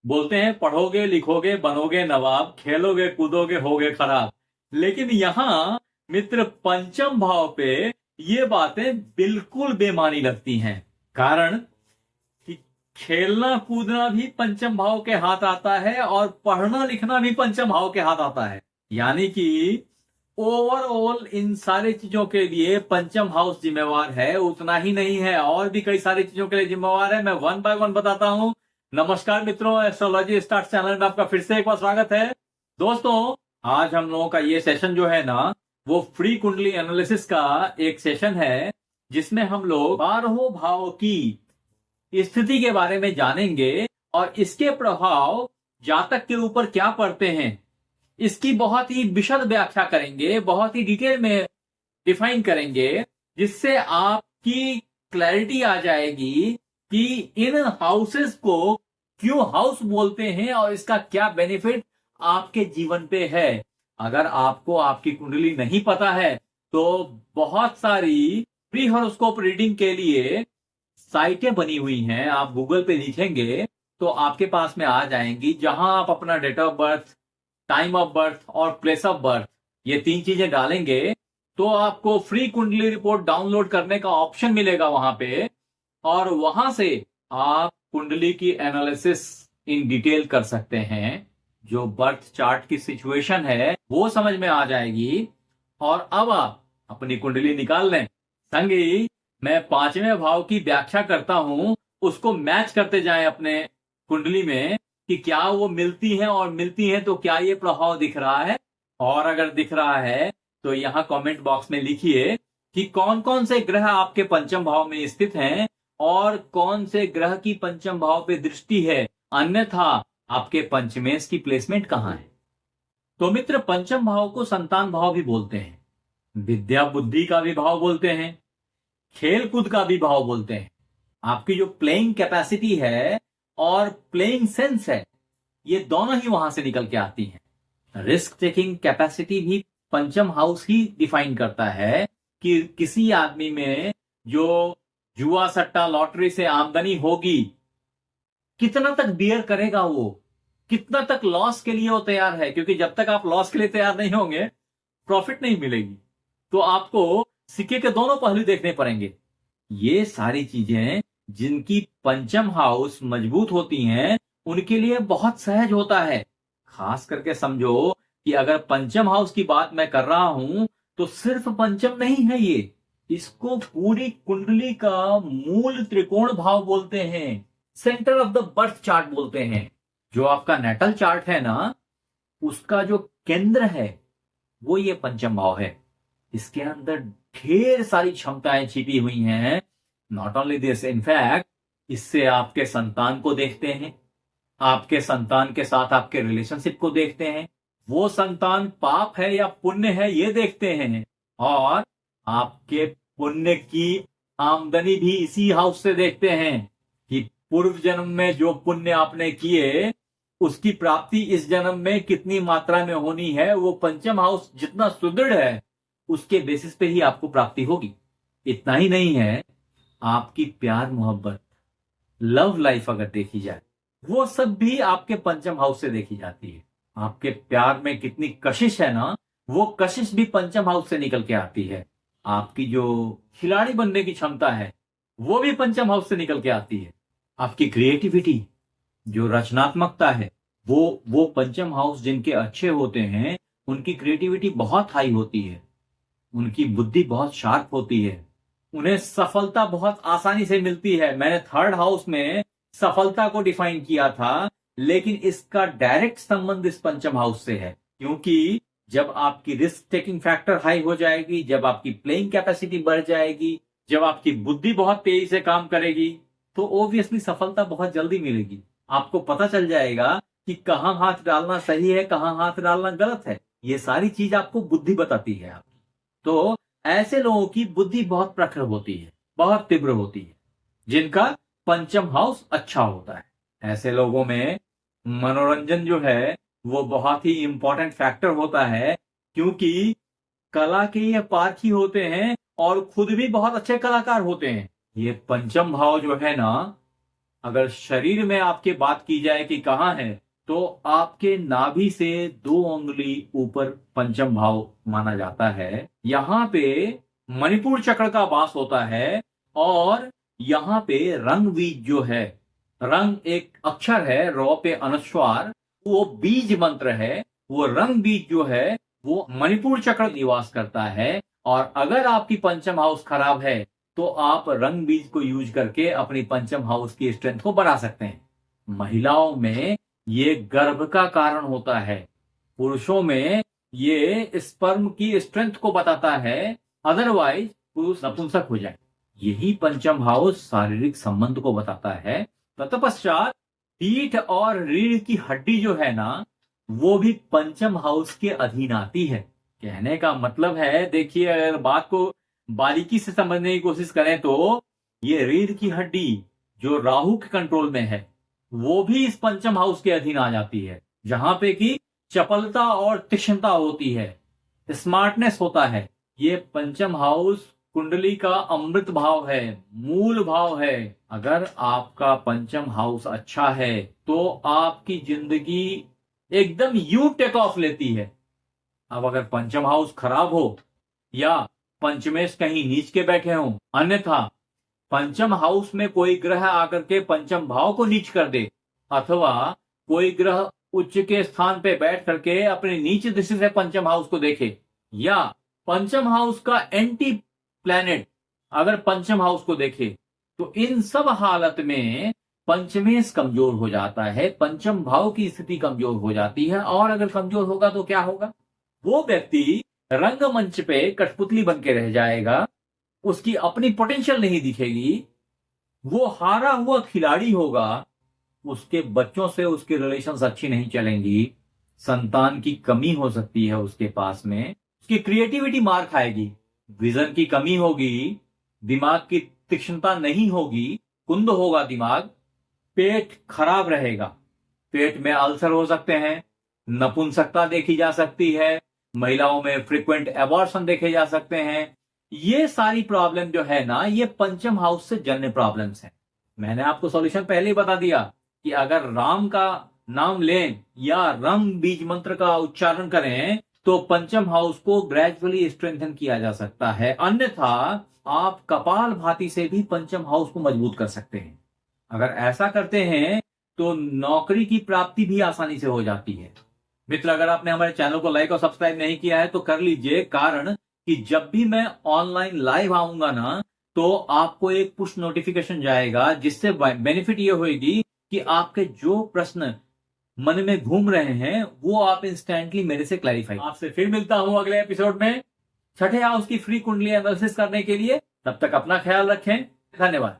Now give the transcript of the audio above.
बोलते हैं पढ़ोगे लिखोगे बनोगे नवाब, खेलोगे कूदोगे होगे खराब। लेकिन यहाँ मित्र पंचम भाव पे ये बातें बिल्कुल बेमानी लगती हैं। कारण कि खेलना कूदना भी पंचम भाव के हाथ आता है और पढ़ना लिखना भी पंचम भाव के हाथ आता है। यानी कि ओवरऑल इन सारी चीजों के लिए पंचम हाउस जिम्मेवार है। उतना ही नहीं है, और भी कई सारी चीजों के लिए जिम्मेवार है। मैं वन बाय वन बताता हूं। नमस्कार मित्रों, एस्ट्रोलॉजी स्टार्ट चैनल में आपका फिर से एक बार स्वागत है। दोस्तों, आज हम लोगों का ये सेशन जो है ना, वो फ्री कुंडली एनालिसिस का एक सेशन है, जिसमें हम लोग 12 भाव की स्थिति के बारे में जानेंगे और इसके प्रभाव जातक के ऊपर क्या पड़ते हैं, इसकी बहुत ही विशद व्याख्या करेंगे, बहुत ही डिटेल में डिफाइन करेंगे, जिससे आपकी क्लैरिटी आ जाएगी कि इन हाउसेस को क्यों हाउस बोलते हैं और इसका क्या बेनिफिट आपके जीवन पे है। अगर आपको आपकी कुंडली नहीं पता है तो बहुत सारी प्री हॉरोस्कोप रीडिंग के लिए साइटें बनी हुई हैं। आप गूगल पे लिखेंगे तो आपके पास में आ जाएंगी, जहां आप अपना date of birth, time of birth और प्लेस ऑफ बर्थ, ये 3 चीजें डालेंगे तो आपको फ्री कुंडली रिपोर्ट डाउनलोड करने का ऑप्शन मिलेगा वहां पे। और वहां से आप कुंडली की एनालिसिस इन डिटेल कर सकते हैं। जो बर्थ चार्ट की सिचुएशन है वो समझ में आ जाएगी और अब आप अपनी कुंडली निकाल लें। संगी, मैं 5वें भाव की व्याख्या करता हूं, उसको मैच करते जाएं अपने कुंडली में कि क्या वो मिलती हैं, और मिलती हैं तो क्या ये प्रभाव दिख रहा है। और अगर दिख रहा है तो यहाँ कमेंट बॉक्स में लिखिए कि कौन कौन से ग्रह आपके पंचम भाव में स्थित हैं और कौन से ग्रह की पंचम भाव पे दृष्टि है, अन्यथा आपके पंचमेश की प्लेसमेंट कहाँ है। तो मित्र, पंचम भाव को संतान भाव भी बोलते हैं, विद्या बुद्धि का भी भाव बोलते हैं, खेल कूद का भी भाव बोलते हैं। आपकी जो प्लेइंग कैपेसिटी है और प्लेइंग सेंस है, ये दोनों ही वहां से निकल के आती हैं। रिस्क टेकिंग कैपेसिटी भी पंचम हाउस ही डिफाइन करता है कि किसी आदमी में जो जुआ सट्टा लॉटरी से आमदनी होगी, कितना तक बियर करेगा वो, कितना तक लॉस के लिए वो तैयार है। क्योंकि जब तक आप लॉस के लिए तैयार नहीं होंगे, प्रॉफिट नहीं मिलेगी। तो आपको सिक्के के दोनों पहलू देखने पड़ेंगे। ये सारी चीजें जिनकी पंचम हाउस मजबूत होती हैं, उनके लिए बहुत सहज होता है। खास करके समझो कि अगर पंचम हाउस की बात मैं कर रहा हूं तो सिर्फ पंचम नहीं है ये, इसको पूरी कुंडली का मूल त्रिकोण भाव बोलते हैं, centre of the birth chart बोलते हैं। जो आपका नेटल चार्ट है ना, उसका जो केंद्र है वो ये पंचम भाव है। इसके अंदर ढेर सारी क्षमताएं छिपी हुई हैं। नॉट ओनली दिस, इनफैक्ट इससे आपके संतान को देखते हैं, आपके संतान के साथ आपके रिलेशनशिप को देखते हैं, वो संतान पाप है या पुण्य है ये देखते हैं, और आपके पुण्य की आमदनी भी इसी हाउस से देखते हैं कि पूर्व जन्म में जो पुण्य आपने किए उसकी प्राप्ति इस जन्म में कितनी मात्रा में होनी है। वो पंचम हाउस जितना सुदृढ़ है उसके बेसिस पे ही आपको प्राप्ति होगी। इतना ही नहीं है, आपकी प्यार मोहब्बत, लव लाइफ अगर देखी जाए, वो सब भी आपके पंचम हाउस से देखी जाती है। आपके प्यार में कितनी कशिश है ना, वो कशिश भी पंचम हाउस से निकल के आती है। आपकी जो खिलाड़ी बनने की क्षमता है वो भी पंचम हाउस से निकल के आती है। आपकी क्रिएटिविटी, जो रचनात्मकता है, वो पंचम हाउस जिनके अच्छे होते हैं उनकी क्रिएटिविटी बहुत हाई होती है, उनकी बुद्धि बहुत शार्प होती है, उन्हें सफलता बहुत आसानी से मिलती है। मैंने 3rd हाउस में सफलता को डिफाइन किया था, लेकिन इसका डायरेक्ट संबंध इस पंचम हाउस से है। क्योंकि जब आपकी रिस्क टेकिंग फैक्टर हाई हो जाएगी, जब आपकी प्लेइंग कैपेसिटी बढ़ जाएगी, जब आपकी बुद्धि बहुत तेजी से काम करेगी, तो ऑब्वियसली सफलता बहुत जल्दी मिलेगी। आपको पता चल जाएगा कि कहां हाथ डालना सही है, कहां हाथ डालना गलत है। ये सारी चीज आपको बुद्धि बताती है आपकी। तो ऐसे लोगों की बुद्धि बहुत प्रखर होती है, बहुत तीव्र होती है, जिनका पंचम हाउस अच्छा होता है। ऐसे लोगों में मनोरंजन जो है वो बहुत ही इंपॉर्टेंट फैक्टर होता है, क्योंकि कला के ये पारखी होते हैं और खुद भी बहुत अच्छे कलाकार होते हैं। ये पंचम भाव जो है ना, अगर शरीर में आपके बात की जाए कि कहाँ है, तो आपके नाभि से 2 उंगली ऊपर पंचम भाव माना जाता है। यहाँ पे मणिपुर चक्र का वास होता है और यहाँ पे रंग बीज जो है, रंग एक अक्षर है, रौ पे अनुस्वार, वो बीज मंत्र है। वो रंग बीज जो है वो मणिपुर चक्र निवास करता है। और अगर आपकी पंचम हाउस खराब है तो आप रंग बीज को यूज करके अपनी पंचम हाउस की स्ट्रेंथ को बढ़ा सकते हैं। महिलाओं में ये गर्भ का कारण होता है, पुरुषों में ये स्पर्म की स्ट्रेंथ को बताता है, अदरवाइज पुरुष नपुंसक हो जाए। यही पंचम हाउस शारीरिक संबंध को बताता है। तत्पश्चात पीठ और रीढ़ की हड्डी जो है ना, वो भी पंचम हाउस के अधीन आती है। कहने का मतलब है, देखिए अगर बात को बारीकी से समझने की कोशिश करें तो ये रीढ़ की हड्डी जो राहु के कंट्रोल में है, वो भी इस पंचम हाउस के अधीन आ जाती है, जहां पे कि चपलता और तीक्ष्णता होती है, स्मार्टनेस होता है। ये पंचम हाउस कुंडली का अमृत भाव है, मूल भाव है। अगर आपका पंचम हाउस अच्छा है तो आपकी जिंदगी एकदम यू टेक ऑफ लेती है। अब अगर पंचम हाउस खराब हो या पंचमेश कहीं नीच के बैठे हों, अन्यथा पंचम हाउस में कोई ग्रह आकर के पंचम भाव को नीच कर दे, अथवा कोई ग्रह उच्च के स्थान पे बैठ करके अपनी नीच दृष्टि से पंचम हाउस को देखे, या पंचम हाउस का एंटी प्लैनेट अगर पंचम हाउस को देखे, तो इन सब हालत में पंचमेश कमजोर हो जाता है, पंचम भाव की स्थिति कमजोर हो जाती है। और अगर कमजोर होगा तो क्या होगा? वो व्यक्ति रंगमंच पे कठपुतली बन के रह जाएगा, उसकी अपनी पोटेंशियल नहीं दिखेगी, वो हारा हुआ खिलाड़ी होगा, उसके बच्चों से उसके रिलेशंस अच्छी नहीं चलेंगी, संतान की कमी हो सकती है उसके पास में, उसकी क्रिएटिविटी मार खाएगी, विजन की कमी होगी, दिमाग की तीक्ष्णता नहीं होगी, कुंद होगा दिमाग, पेट खराब रहेगा, पेट में अल्सर हो सकते हैं, नपुंसकता देखी जा सकती है, महिलाओं में फ्रीक्वेंट एबॉर्शन देखे जा सकते हैं। ये सारी प्रॉब्लम जो है ना, ये पंचम हाउस से जन्य प्रॉब्लम्स हैं। मैंने आपको सॉल्यूशन पहले ही बता दिया कि अगर राम का नाम लें या रम बीज मंत्र का उच्चारण करें तो पंचम हाउस को ग्रेजुअली स्ट्रेंथन किया जा सकता है। अन्यथा आप कपाल भाती से भी पंचम हाउस को मजबूत कर सकते हैं। अगर ऐसा करते हैं तो नौकरी की प्राप्ति भी आसानी से हो जाती है। मित्र, अगर आपने हमारे चैनल को लाइक और सब्सक्राइब नहीं किया है तो कर लीजिए, कारण कि जब भी मैं ऑनलाइन लाइव आऊंगा ना, तो आपको एक पुश नोटिफिकेशन जाएगा, जिससे बेनिफिट ये होगी कि आपके जो प्रश्न मन में घूम रहे हैं वो आप इंस्टेंटली मेरे से क्लैरिफाई। आपसे फिर मिलता हूं अगले एपिसोड में छठे हाउस की फ्री कुंडली एनालिसिस करने के लिए। तब तक अपना ख्याल रखें। धन्यवाद।